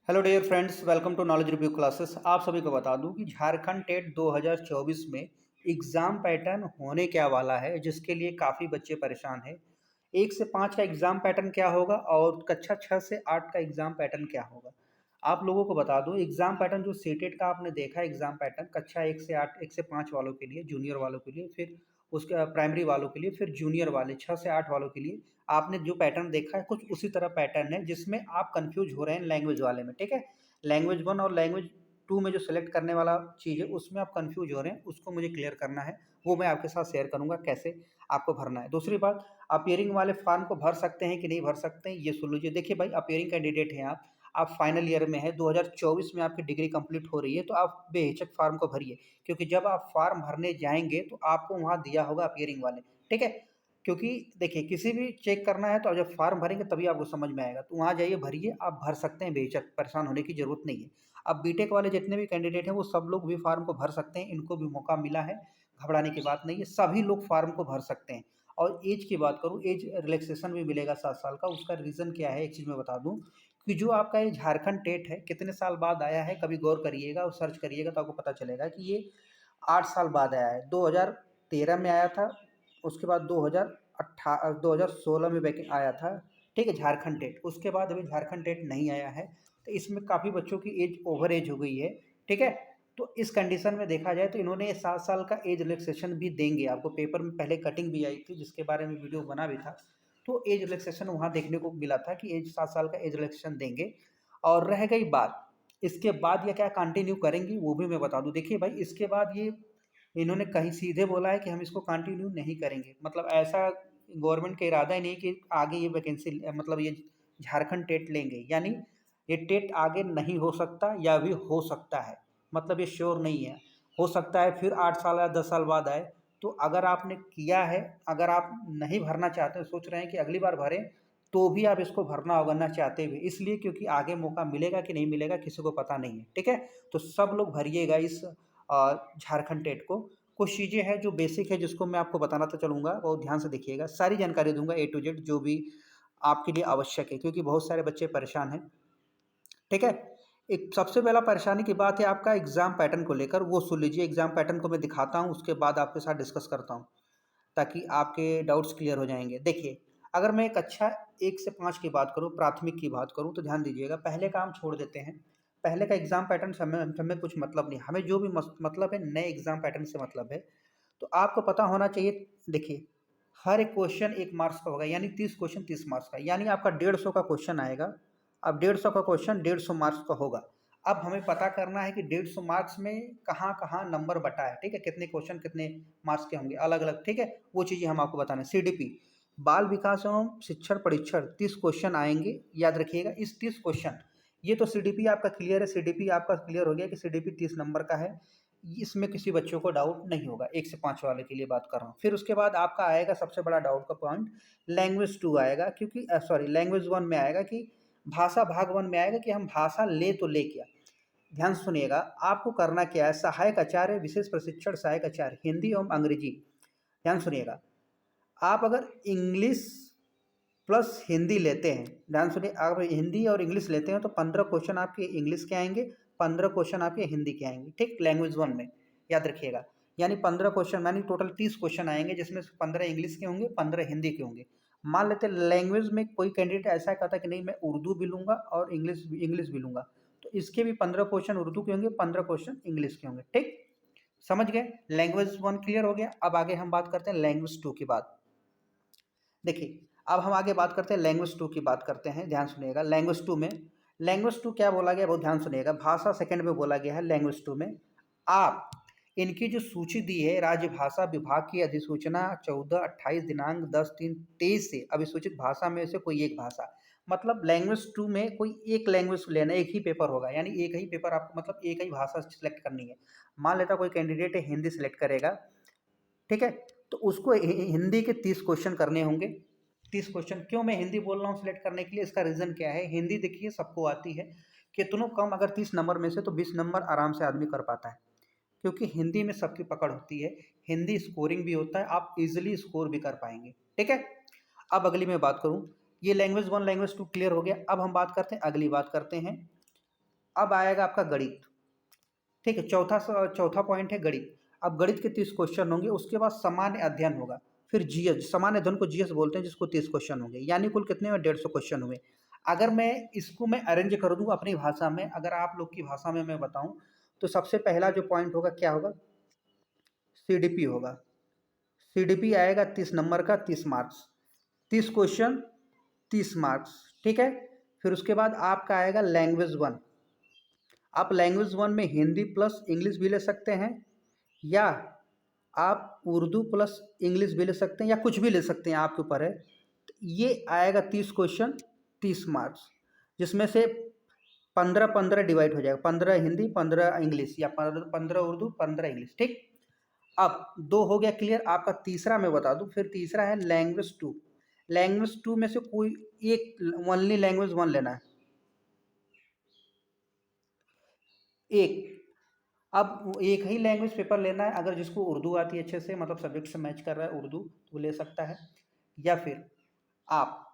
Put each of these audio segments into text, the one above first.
Hello dear friends, welcome to knowledge review classes. आप सभी को बता दूं कि झारखंड टेट 2024 में एग्ज़ाम पैटर्न होने क्या वाला है, जिसके लिए काफ़ी बच्चे परेशान हैं। 1 से 5 का एग्ज़ाम पैटर्न क्या होगा और कक्षा 6 से 8 का एग्ज़ाम पैटर्न क्या होगा। आप लोगों को बता दूं, एग्ज़ाम पैटर्न जो सीटेट का आपने देखा एग्ज़ाम पैटर्न कक्षा 1 से 8, 1 से 5 वालों के लिए, जूनियर वालों के लिए, फिर उसके प्राइमरी वालों के लिए, फिर जूनियर वाले 6 से 8 वालों के लिए आपने जो पैटर्न देखा है कुछ उसी तरह पैटर्न है, जिसमें आप कंफ्यूज हो रहे हैं लैंग्वेज वाले में। ठीक है, लैंग्वेज 1 और लैंग्वेज 2 में जो सिलेक्ट करने वाला चीज़ है उसमें आप कंफ्यूज हो रहे हैं, उसको मुझे क्लियर करना है। वो मैं आपके साथ शेयर करूंगा कैसे आपको भरना है। दूसरी बात, अपियरिंग वाले फॉर्म को भर सकते हैं कि नहीं भर सकते हैं, ये सुन लीजिए। देखिए भाई, अपियरिंग कैंडिडेट हैं आप फाइनल ईयर में है, 2024 में आपकी डिग्री कंप्लीट हो रही है, तो आप बेहिचक फॉर्म को भरिए। क्योंकि जब आप फॉर्म भरने जाएंगे तो आपको वहाँ दिया होगा अपियरिंग वाले। ठीक है, क्योंकि देखिए किसी भी चेक करना है तो जब फॉर्म भरेंगे तभी आपको समझ में आएगा। तो वहाँ जाइए, भरिए, आप भर सकते हैं बेहिचक, परेशान होने की ज़रूरत नहीं है। अब बीटेक वाले जितने भी कैंडिडेट हैं वो सब लोग भी फॉर्म को भर सकते हैं, इनको भी मौका मिला है, घबराने की बात नहीं है, सभी लोग फॉर्म को भर सकते हैं। और एज की बात करूँ, एज रिलैक्सेशन भी मिलेगा 7 साल का। उसका रीज़न क्या है, एक चीज़ मैं बता दूँ कि जो आपका ये झारखंड टेट है कितने साल बाद आया है, कभी गौर करिएगा और सर्च करिएगा तो आपको पता चलेगा कि ये 8 साल बाद आया है। 2013 में आया था, उसके बाद 2016 में आया था। ठीक है, झारखंड टेट। उसके बाद अभी झारखंड टेट नहीं आया है, तो इसमें काफ़ी बच्चों की एज ओवर एज हो गई है। ठीक है, तो इस कंडीशन में देखा जाए तो इन्होंने 7 साल का एज रिलैक्सेशन भी देंगे आपको। पेपर में पहले कटिंग भी आई थी जिसके बारे में वीडियो बना भी था, तो एज रिलैक्सेशन वहाँ देखने को मिला था कि एज 7 साल का एज रिलैक्सेशन देंगे। और रह गई बात, इसके बाद ये क्या कंटिन्यू करेंगी वो भी मैं बता दूं। देखिए भाई, इसके बाद ये इन्होंने कहीं सीधे बोला है कि हम इसको कंटिन्यू नहीं करेंगे। मतलब ऐसा गवर्नमेंट का इरादा ही नहीं कि आगे ये वैकेंसी, मतलब ये झारखंड टेट लेंगे, यानी ये टेट आगे नहीं हो सकता या भी हो सकता है। मतलब ये श्योर नहीं है, हो सकता है फिर 8 साल या 10 साल बाद आए। तो अगर आपने किया है, अगर आप नहीं भरना चाहते, सोच रहे हैं कि अगली बार भरें, तो भी आप इसको भरना होगा ना चाहते हुए, इसलिए क्योंकि आगे मौका मिलेगा कि नहीं मिलेगा किसी को पता नहीं है। ठीक है, तो सब लोग भरिएगा इस झारखंड टेट को। कुछ चीज़ें हैं जो बेसिक है जिसको मैं आपको बताना तो चलूँगा, बहुत ध्यान से देखिएगा। सारी जानकारी दूंगा ए टू जेड जो भी आपके लिए आवश्यक है, क्योंकि बहुत सारे बच्चे परेशान हैं। ठीक है, एक सबसे पहला परेशानी की बात है आपका एग्ज़ाम पैटर्न को लेकर, वो सुन लीजिए। एग्ज़ाम पैटर्न को मैं दिखाता हूँ, उसके बाद आपके साथ डिस्कस करता हूँ ताकि आपके डाउट्स क्लियर हो जाएंगे। देखिए, अगर मैं कक्षा 1 से 5 की बात करूँ, प्राथमिक की बात करूँ, तो ध्यान दीजिएगा। पहले का हम छोड़ देते हैं, पहले का एग्ज़ाम पैटर्न से हमें हमें कुछ मतलब नहीं, हमें जो भी मतलब है नए एग्ज़ाम पैटर्न से मतलब है। तो आपको पता होना चाहिए। देखिए, हर एक क्वेश्चन 1 मार्क्स का होगा, यानी 30 क्वेश्चन 30 मार्क्स का, यानी आपका 150 का क्वेश्चन आएगा। अब 150 का क्वेश्चन 150 मार्क्स का होगा। अब हमें पता करना है कि 150 मार्क्स में कहाँ कहाँ नंबर बटा है। ठीक है, कितने क्वेश्चन कितने मार्क्स के होंगे अलग अलग। ठीक है, वो चीज़ें हम आपको बताना है। सीडीपी, बाल विकास एवं शिक्षण परीक्षण, 30 क्वेश्चन आएंगे, याद रखिएगा। इस 30 क्वेश्चन, ये तो सीडीपी आपका क्लियर है, सीडीपी आपका क्लियर हो गया कि सीडीपी 30 नंबर का है, इसमें किसी बच्चों को डाउट नहीं होगा। 1 से 5 वाले के लिए बात कर रहा हूँ। फिर उसके बाद आपका आएगा सबसे बड़ा डाउट का पॉइंट, लैंग्वेज 2 आएगा, क्योंकि सॉरी लैंग्वेज 1 में आएगा कि भाषा भाग 1 में आएगा कि हम भाषा ले तो ले क्या। ध्यान सुनिएगा, आपको करना क्या है, सहायक आचार्य, विशेष प्रशिक्षण सहायक आचार्य, हिंदी एवं अंग्रेजी। ध्यान सुनिएगा, आप अगर इंग्लिश प्लस हिंदी लेते हैं, ध्यान सुनिए, आप हिंदी और इंग्लिश लेते हैं तो 15 क्वेश्चन आपके इंग्लिश के आएंगे, 15 क्वेश्चन आपके हिंदी के आएंगे। ठीक, लैंग्वेज 1 में, याद रखिएगा। यानी 15 क्वेश्चन, यानी टोटल 30 क्वेश्चन आएंगे, जिसमें से 15 इंग्लिश के होंगे, 15 हिंदी के होंगे। मान लेते लैंग्वेज में कोई कैंडिडेट ऐसा कहता है कि नहीं मैं उर्दू भी लूंगा और इंग्लिश भी लूंगा, तो इसके भी 15 क्वेश्चन उर्दू के होंगे, 15 क्वेश्चन इंग्लिश के होंगे। ठीक, समझ गए। लैंग्वेज 1 क्लियर हो गया। अब आगे हम बात करते हैं लैंग्वेज 2 की बात। देखिए, अब हम आगे बात करते हैं लैंग्वेज 2 की बात करते हैं। ध्यान सुनिएगा, लैंग्वेज 2 में, लैंग्वेज 2 क्या बोला गया, बहुत ध्यान सुनिएगा। भाषा सेकंड में बोला गया है लैंग्वेज 2 में। आप इनकी जो सूची दी है, राज्य भाषा विभाग की अधिसूचना 14-28 दिनांक 10/3/23 से अधिसूचित भाषा में से कोई एक भाषा, मतलब लैंग्वेज 2 में कोई एक लैंग्वेज लेना, एक ही पेपर होगा, यानी एक ही पेपर आपको, मतलब एक ही भाषा सिलेक्ट करनी है। मान लेता कोई कैंडिडेट है हिंदी सिलेक्ट करेगा, ठीक है, तो उसको हिंदी के 30 क्वेश्चन करने होंगे। 30 क्वेश्चन, क्यों मैं हिंदी बोल रहा हूँ सिलेक्ट करने के लिए, इसका रीज़न क्या है। हिंदी देखिए सबको आती है, कितनों कम, अगर 30 नंबर में से तो 20 नंबर आराम से आदमी कर पाता है, क्योंकि हिंदी में सबकी पकड़ होती है। हिंदी स्कोरिंग भी होता है, आप इजीली स्कोर भी कर पाएंगे। ठीक है, अब अगली मैं बात करूँ, ये लैंग्वेज 1 लैंग्वेज 2 क्लियर हो गया। अब हम बात करते हैं, अगली बात करते हैं अब आएगा आपका गणित, ठीक है, चौथा पॉइंट है गणित। अब गणित के 30 क्वेश्चन होंगे, उसके बाद सामान्य अध्ययन होगा, फिर जीएस, सामान्य अध्ययन को जीएस बोलते हैं, जिसको 30 क्वेश्चन होंगे, यानी कुल कितने में 150 क्वेश्चन हुए। अगर मैं इसको मैं अरेंज कर दूं अपनी भाषा में, अगर आप लोग की भाषा में मैं बताऊं, तो सबसे पहला जो पॉइंट होगा क्या होगा, सीडीपी होगा। सीडीपी आएगा 30 नंबर का, 30 मार्क्स, 30 क्वेश्चन, 30 मार्क्स, ठीक है। फिर उसके बाद आपका आएगा लैंग्वेज वन। आप लैंग्वेज वन में हिंदी प्लस इंग्लिश भी ले सकते हैं, या आप उर्दू प्लस इंग्लिश भी ले सकते हैं, या कुछ भी ले सकते हैं, आपके ऊपर है। तो ये आएगा 30 क्वेश्चन, 30 मार्क्स, जिसमें से 15-15 डिवाइड हो जाएगा, 15 हिंदी 15 इंग्लिश, या 15 उर्दू 15 इंग्लिश, ठीक। अब दो हो गया क्लियर। आपका तीसरा मैं बता दूं, फिर तीसरा है लैंग्वेज टू। लैंग्वेज टू में से कोई एक, ओनली लैंग्वेज वन लेना है, एक। अब एक ही लैंग्वेज पेपर लेना है, अगर जिसको उर्दू आती है अच्छे से, मतलब सब्जेक्ट से मैच कर रहा है उर्दू, तो वो ले सकता है। या फिर आप,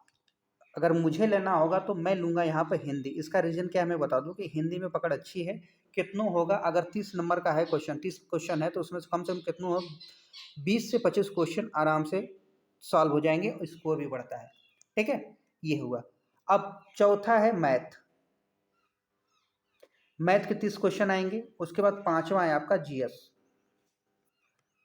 अगर मुझे लेना होगा तो मैं लूँगा यहाँ पर हिंदी। इसका रीज़न क्या है मैं बता दूँ, कि हिंदी में पकड़ अच्छी है। कितनों होगा, अगर 30 नंबर का है क्वेश्चन, 30 क्वेश्चन है, तो उसमें से कम कितनों हो, 20 से 25 क्वेश्चन आराम से सॉल्व हो जाएंगे, और स्कोर भी बढ़ता है, ठीक है। ये हुआ। अब चौथा है मैथ। मैथ के 30 क्वेश्चन आएंगे। उसके बाद पांचवा है आपका जीएस।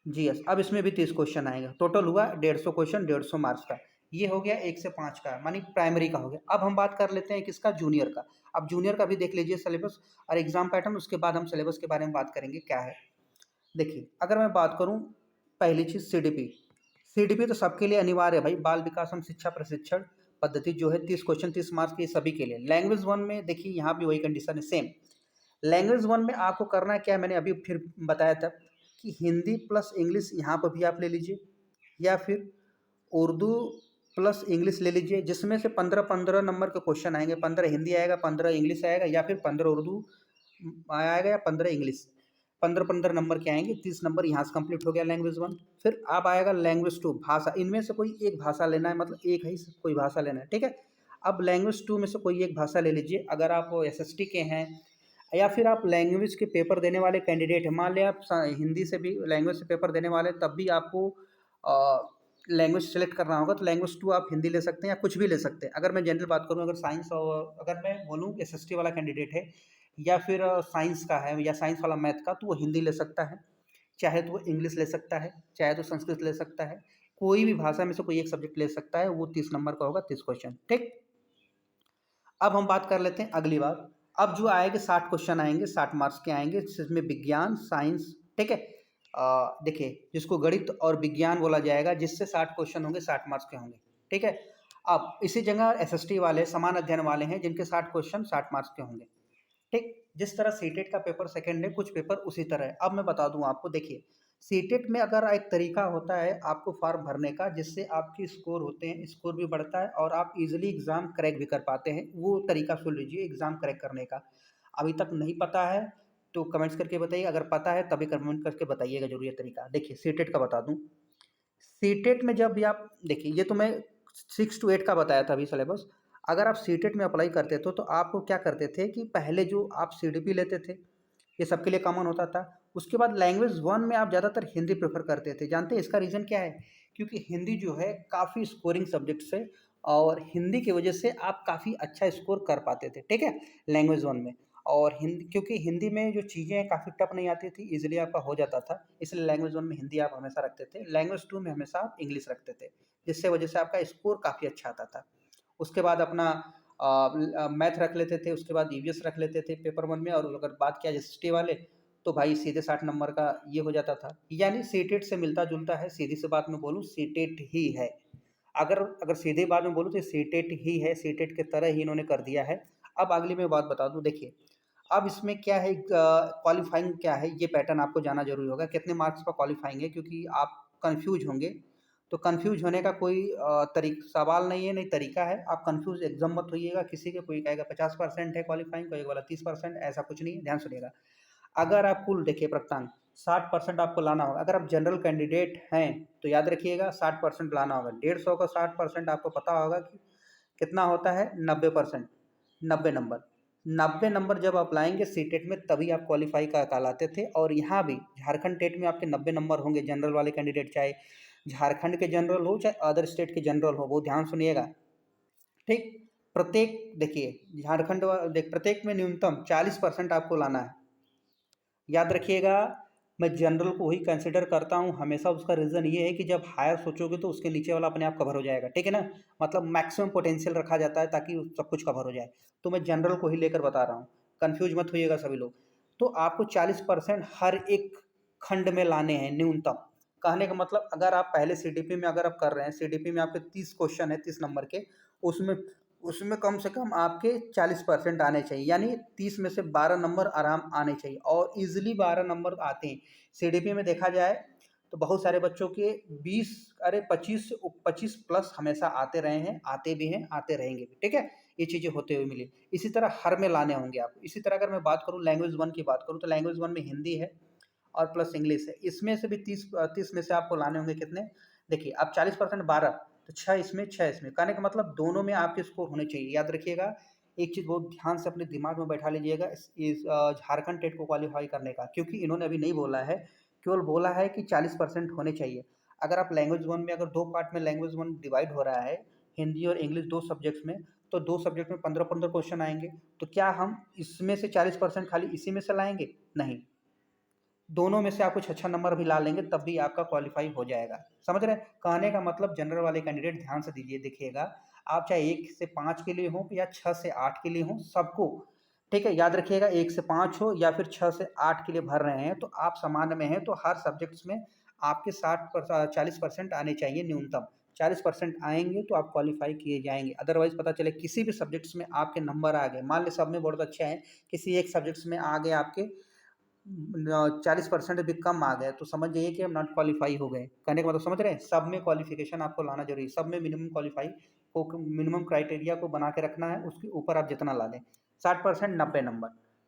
जीएस, अब इसमें भी 30 क्वेश्चन आएंगे, टोटल हुआ 150 क्वेश्चन, 150 मार्क्स का। ये हो गया 1 से 5 का, मानी प्राइमरी का हो गया। अब हम बात कर लेते हैं किसका, जूनियर का। अब जूनियर का भी देख लीजिए सिलेबस और एग्जाम पैटर्न, उसके बाद हम सिलेबस के बारे में बात करेंगे क्या है। देखिए, अगर मैं बात करूं, पहली चीज़ सीडीपी। सीडीपी तो सबके लिए अनिवार्य है भाई, बाल विकास एवं शिक्षा प्रशिक्षण पद्धति जो है, 30 क्वेश्चन 30 मार्क्स की, सभी के लिए। लैंग्वेज वन में देखिए, यहाँ भी वही कंडीशन है, सेम। लैंग्वेज वन में आपको करना क्या है, मैंने अभी फिर बताया था कि हिंदी प्लस इंग्लिश यहाँ पर भी आप ले लीजिए, या फिर उर्दू प्लस इंग्लिश ले लीजिए, जिसमें से 15-15 नंबर के क्वेश्चन आएंगे। 15 हिंदी आएगा, 15 इंग्लिश आएगा, या फिर 15 उर्दू आएगा, या 15 इंग्लिश। 15-15 नंबर के आएंगे, 30 नंबर यहाँ से कंप्लीट हो गया लैंग्वेज वन। फिर अब आएगा लैंग्वेज टू, भाषा। इनमें से कोई एक भाषा लेना है, मतलब एक ही कोई भाषा लेना है, ठीक है। अब लैंग्वेज टू में से कोई एक भाषा ले लीजिए, अगर आप एसएसटी के हैं, या फिर आप लैंग्वेज के पेपर देने वाले कैंडिडेट हैं। मान लिया आप हिंदी से भी लैंग्वेज से पेपर देने वाले, तब भी आपको लैंग्वेज सेलेक्ट करना होगा, तो लैंग्वेज टू आप हिंदी ले सकते हैं, या कुछ भी ले सकते हैं। अगर मैं जनरल बात करूं, अगर साइंस, और अगर मैं बोलूं एसएसटी वाला कैंडिडेट है, या फिर साइंस का है, या साइंस वाला मैथ का, तो वो हिंदी ले सकता है, चाहे तो वो इंग्लिश ले सकता है, चाहे तो संस्कृत ले सकता है। कोई भी भाषा में से कोई एक सब्जेक्ट ले सकता है, वो 30 नंबर का होगा, 30 क्वेश्चन, ठीक। अब हम बात कर लेते हैं अगली बात। अब जो आएंगे 60 क्वेश्चन आएंगे, 60 मार्क्स के आएंगे, जिसमें विज्ञान, साइंस, ठीक है। देखिए, जिसको गणित और विज्ञान बोला जाएगा, जिससे 60 क्वेश्चन होंगे, 60 मार्क्स के होंगे, ठीक है। अब इसी जगह एसएसटी वाले, समान अध्ययन वाले हैं, जिनके 60 क्वेश्चन 60 मार्क्स के होंगे, ठीक। जिस तरह सीटेट का पेपर सेकंड है, कुछ पेपर उसी तरह है। अब मैं बता दूं आपको, देखिए, सीटेट में अगर एक तरीका होता है आपको फॉर्म भरने का, जिससे आपकी स्कोर होते हैं, स्कोर भी बढ़ता है, और आप इजीली एग्जाम क्रैक भी कर पाते हैं। वो तरीका सुन लीजिए एग्जाम क्रैक करने का। अभी तक नहीं पता है तो कमेंट्स करके बताइए, अगर पता है तभी कमेंट करके बताइएगा जरूर ये तरीका। देखिए, सीटेट का बता दूं। सीटेट में जब भी आप, देखिए, ये तो मैं 6 to 8 का बताया था अभी सिलेबस। अगर आप सीटेट में अप्लाई करते थे, तो आपको क्या करते थे कि पहले जो आप सीडीपी लेते थे, ये सबके लिए कॉमन होता था। उसके बाद लैंग्वेज वन में आप ज़्यादातर हिंदी प्रेफर करते थे। जानते हैं इसका रीज़न क्या है? क्योंकि हिंदी जो है काफ़ी स्कोरिंग सब्जेक्ट है, और हिंदी की वजह से आप काफ़ी अच्छा स्कोर कर पाते थे, ठीक है, लैंग्वेज वन में। और हिंदी, क्योंकि हिंदी में जो चीज़ें हैं काफ़ी टफ नहीं आती थी, इजीली आपका हो जाता था, इसलिए लैंग्वेज वन में हिंदी आप हमेशा रखते थे। लैंग्वेज टू में हमेशा आप इंग्लिश रखते थे, जिससे वजह से आपका स्कोर काफ़ी अच्छा आता था। उसके बाद अपना मैथ रख लेते थे, उसके बाद ईवीएस रख लेते थे पेपर वन में। और अगर बात किया एसएसटी वाले, तो भाई सीधे 60 नंबर का ये हो जाता था। यानी सीटेट से मिलता जुलता है, सीधी सी बात में बोलूँ, सीटेट ही है। अगर अगर सीधे बात में बोलूँ तो सीटेट ही है, सीटेट के तरह ही इन्होंने कर दिया है। अब अगली मैं बात बता दूँ, देखिए, अब इसमें क्या है, क्वालिफाइंग क्या है, ये पैटर्न आपको जाना जरूरी होगा, कितने मार्क्स का क्वालिफाइंग है, क्योंकि आप कंफ्यूज होंगे। तो कंफ्यूज होने का कोई सवाल नहीं है, नहीं तरीका है। आप कंफ्यूज एकदम मत होइएगा किसी के, कोई कहेगा 50% है क्वालिफाइंग, कोई बोला 30%, ऐसा कुछ नहीं है, ध्यान सुनिएगा। अगर आप कुल देखिए प्राप्तांक 60% आपको लाना होगा। अगर आप जनरल कैंडिडेट हैं तो याद रखिएगा 60% लाना होगा। 150 का 60% आपको पता होगा कि कितना होता है, 90%, 90 नंबर, 90 नंबर जब आप लाएँगे सीटेट में तभी आप क्वालीफ़ाई का कहलाते थे और यहाँ भी झारखंड टेट में आपके 90 नंबर होंगे जनरल वाले कैंडिडेट चाहे झारखंड के जनरल हो चाहे अदर स्टेट के जनरल हो, वो ध्यान सुनिएगा, ठीक? प्रत्येक देखिए प्रत्येक में न्यूनतम 40% आपको लाना है। याद रखिएगा, मैं जनरल को ही कंसिडर करता हूँ हमेशा, उसका रीज़न ये है कि जब हायर सोचोगे तो उसके नीचे वाला अपने आप कवर हो जाएगा, ठीक है ना? मतलब मैक्सिमम पोटेंशियल रखा जाता है ताकि सब कुछ कवर हो जाए। तो मैं जनरल को ही लेकर बता रहा हूँ, कन्फ्यूज़ मत होइएगा सभी लोग। तो आपको 40% हर एक खंड में लाने हैं न्यूनतम। कहने का मतलब अगर आप पहले सीडीपी में अगर आप कर रहे हैं, सीडीपी में आपके 30 क्वेश्चन है 30 नंबर के, उसमें उसमें कम से कम आपके 40% आने चाहिए, यानी 30 में से 12 नंबर आराम आने चाहिए और ईज़िली 12 नंबर आते हैं। सीडीपी में देखा जाए तो बहुत सारे बच्चों के 20 अरे 25 प्लस हमेशा आते रहे हैं, आते भी हैं, आते रहेंगे भी, ठीक है? ये चीज़ें होते हुए मिली। इसी तरह हर में लाने होंगे आपको। इसी तरह अगर मैं बात करूँ लैंग्वेज 1 की बात करूँ तो लैंग्वेज 1 में हिंदी है और प्लस इंग्लिश है। इसमें से भी 30 में से आपको लाने होंगे कितने? देखिए, अब 40% 12 तो 6 इसमें, 6 इसमें। कहने का मतलब दोनों में आपके स्कोर होने चाहिए। याद रखिएगा, एक चीज़ बहुत ध्यान से अपने दिमाग में बैठा लीजिएगा इस झारखंड टेट को क्वालीफाई करने का, क्योंकि इन्होंने अभी नहीं बोला है, केवल बोला है कि 40% होने चाहिए। अगर आप लैंग्वेज 1 में अगर 2 पार्ट में लैंग्वेज 1 डिवाइड हो रहा है, हिंदी और इंग्लिश 2 सब्जेक्ट्स में, तो 2 सब्जेक्ट में 15-15 क्वेश्चन आएँगे। तो क्या हम इसमें से 40% खाली इसी में से लाएँगे? नहीं। दोनों में से आप कुछ अच्छा नंबर भी ला लेंगे तब भी आपका क्वालीफाई हो जाएगा। समझ रहे हैं? कहने का मतलब जनरल वाले कैंडिडेट ध्यान से दीजिए देखिएगा, आप चाहे 1 से 5 के लिए हो या 6 से 8 के लिए हो, सबको ठीक है? याद रखिएगा 1 से 5 हो या फिर 6 से 8 के लिए भर रहे हैं, तो आप सामान्य में हैं, तो हर सब्जेक्ट्स में आपके 40% आने चाहिए न्यूनतम। 40% आएँगे तो आप क्वालीफाई किए जाएँगे। अदरवाइज़ पता चले किसी भी सब्जेक्ट्स में आपके नंबर आ गए, मान लें सब में बहुत अच्छे हैं, किसी एक सब्जेक्ट्स में आ गए आपके 40% भी कम आ गए तो समझ जाइए कि हम नॉट क्वालीफाई हो गए। कहने का मतलब समझ रहे हैं? सब में क्वालिफ़िकेशन आपको लाना ज़रूरी है। सब में मिनिमम क्वालीफाई को मिनिमम क्राइटेरिया को बना के रखना है, उसके ऊपर आप जितना ला लें। 60% 90 नंबर।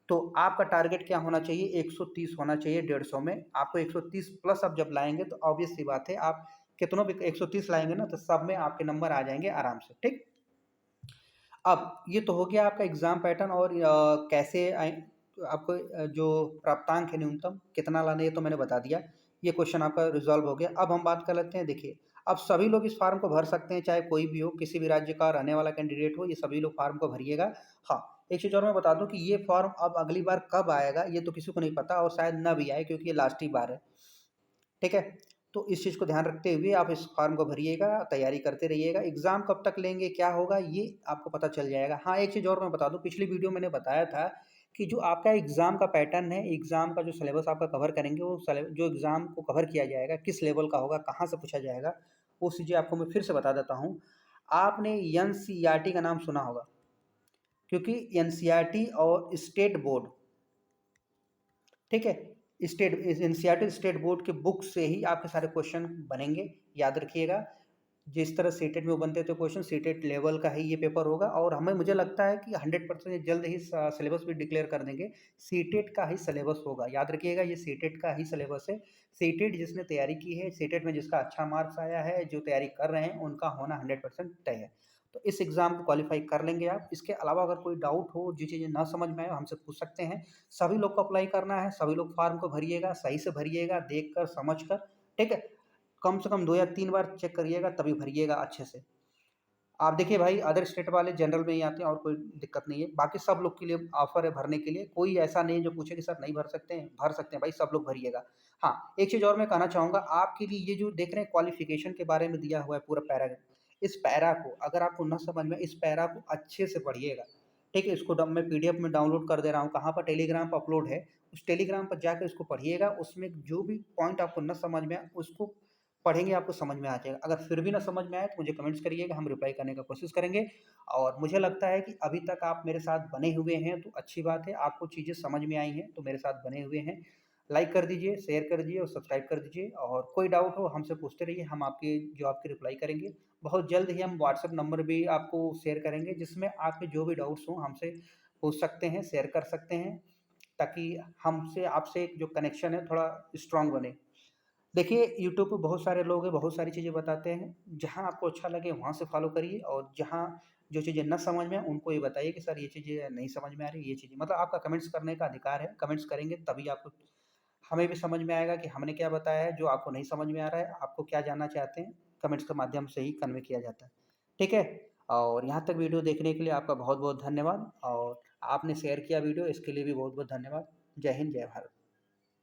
तो आपका टारगेट क्या होना चाहिए? 130 होना चाहिए 150 में। आपको 130 प्लस आप जब लाएँगे तो ऑब्वियस सी बात है आप कितनों भी 130 लाएँगे ना तो सब में आपके नंबर आ जाएँगे आराम से, ठीक? अब ये तो हो गया आपका एग्ज़ाम पैटर्न और कैसे आपको जो प्राप्तांक है न्यूनतम कितना लाना है ये तो मैंने बता दिया। ये क्वेश्चन आपका रिज़ॉल्व हो गया। अब हम बात कर लेते हैं देखिए, अब सभी लोग इस फ़ॉर्म को भर सकते हैं चाहे कोई भी हो, किसी भी राज्य का रहने वाला कैंडिडेट हो, ये सभी लोग फ़ॉर्म को भरिएगा। हाँ, एक चीज़ और मैं बता दूँ कि ये फ़ॉर्म अब अगली बार कब आएगा ये तो किसी को नहीं पता और शायद ना भी आए क्योंकि ये लास्ट ही बार है। ठीक है? तो इस चीज़ को ध्यान रखते हुए आप इस फॉर्म को भरिएगा, तैयारी करते रहिएगा। एग्ज़ाम कब तक लेंगे, क्या होगा, ये आपको पता चल जाएगा। हाँ, एक चीज़ और मैं बता दूँ, पिछली वीडियो मैंने बताया था कि जो आपका एग्ज़ाम का पैटर्न है, एग्ज़ाम का जो सिलेबस आपका कवर करेंगे, वो जो एग्ज़ाम को कवर किया जाएगा, किस लेवल का होगा, कहाँ से पूछा जाएगा, वो चीज़ें आपको मैं फिर से बता देता हूँ। आपने एनसीईआरटी का नाम सुना होगा, क्योंकि एनसीईआरटी और स्टेट बोर्ड, ठीक है? एनसीईआरटी स्टेट बोर्ड के बुक से ही आपके सारे क्वेश्चन बनेंगे, याद रखिएगा। जिस तरह सीटेट में बनते थे क्वेश्चन, सीटेट लेवल का ही ये पेपर होगा और हमें मुझे लगता है कि 100% जल्द ही सिलेबस भी डिक्लेयर कर देंगे। सीटेट का ही सिलेबस होगा, याद रखिएगा ये सीटेट का ही सिलेबस है। सीटेट जिसने तैयारी की है, सीटेट में जिसका अच्छा मार्क्स आया है, जो तैयारी कर रहे हैं, उनका होना 100% तय है। तो इस एग्ज़ाम को क्वालीफाई कर लेंगे आप। इसके अलावा अगर कोई डाउट हो, जो चीज़ें ना समझ में आए, हमसे पूछ सकते हैं। सभी लोग को अप्लाई करना है, सभी लोग फॉर्म को भरिएगा, सही से भरिएगा, देख कर, समझ कर, ठीक है? कम से कम 2 या 3 बार चेक करिएगा तभी भरिएगा अच्छे से। आप देखिए भाई अदर स्टेट वाले जनरल में ही आते हैं और कोई दिक्कत नहीं है। बाकी सब लोग के लिए ऑफ़र है भरने के लिए। कोई ऐसा नहीं है जो पूछे कि सर नहीं भर सकते हैं भाई सब लोग भरिएगा। हाँ, एक चीज़ और मैं कहना चाहूँगा आपके लिए ये जो देख रहे हैं क्वालिफ़िकेशन के बारे में दिया हुआ है पूरा पैरा, इस पैरा को अगर आपको ना समझ में इस पैरा को अच्छे से पढ़िएगा। ठीक है? इसको मैं पीडीएफ में डाउनलोड कर दे रहा हूँ, कहाँ पर टेलीग्राम पर अपलोड है। उस टेलीग्राम पर जाकर इसको पढ़िएगा, उसमें जो भी पॉइंट आपको ना समझ में आए उसको पढ़ेंगे आपको समझ में आ जाएगा। अगर फिर भी ना समझ में आए तो मुझे कमेंट्स करिएगा, हम रिप्लाई करने का कोशिश करेंगे। और मुझे लगता है कि अभी तक आप मेरे साथ बने हुए हैं तो अच्छी बात है, आपको चीज़ें समझ में आई हैं तो मेरे साथ बने हुए हैं। लाइक कर दीजिए, शेयर कर दीजिए और सब्सक्राइब कर दीजिए और कोई डाउट हो हमसे पूछते रहिए, हम आपकी रिप्लाई करेंगे। बहुत जल्द ही हम व्हाट्सएप नंबर भी आपको शेयर करेंगे जिसमें आपके जो भी डाउट्स हों हमसे पूछ सकते हैं, शेयर कर सकते हैं ताकि हमसे आपसे जो कनेक्शन है थोड़ा स्ट्रॉन्ग बने। देखिए यूट्यूब पे बहुत सारे लोग हैं, बहुत सारी चीज़ें बताते हैं, जहाँ आपको अच्छा लगे वहाँ से फॉलो करिए और जहाँ जो चीज़ें ना समझ में आए उनको ये बताइए कि सर ये चीज़ें नहीं समझ में आ रही, ये चीज़ें मतलब आपका कमेंट्स करने का अधिकार है, कमेंट्स करेंगे तभी आपको हमें भी समझ में आएगा कि हमने क्या बताया है, जो आपको नहीं समझ में आ रहा है, आपको क्या जानना चाहते हैं, कमेंट्स के माध्यम से ही कन्वे किया जाता है। ठीक है? और यहाँ तक वीडियो देखने के लिए आपका बहुत-बहुत धन्यवाद और आपने शेयर किया वीडियो इसके लिए भी बहुत-बहुत धन्यवाद। जय हिंद, जय भारत।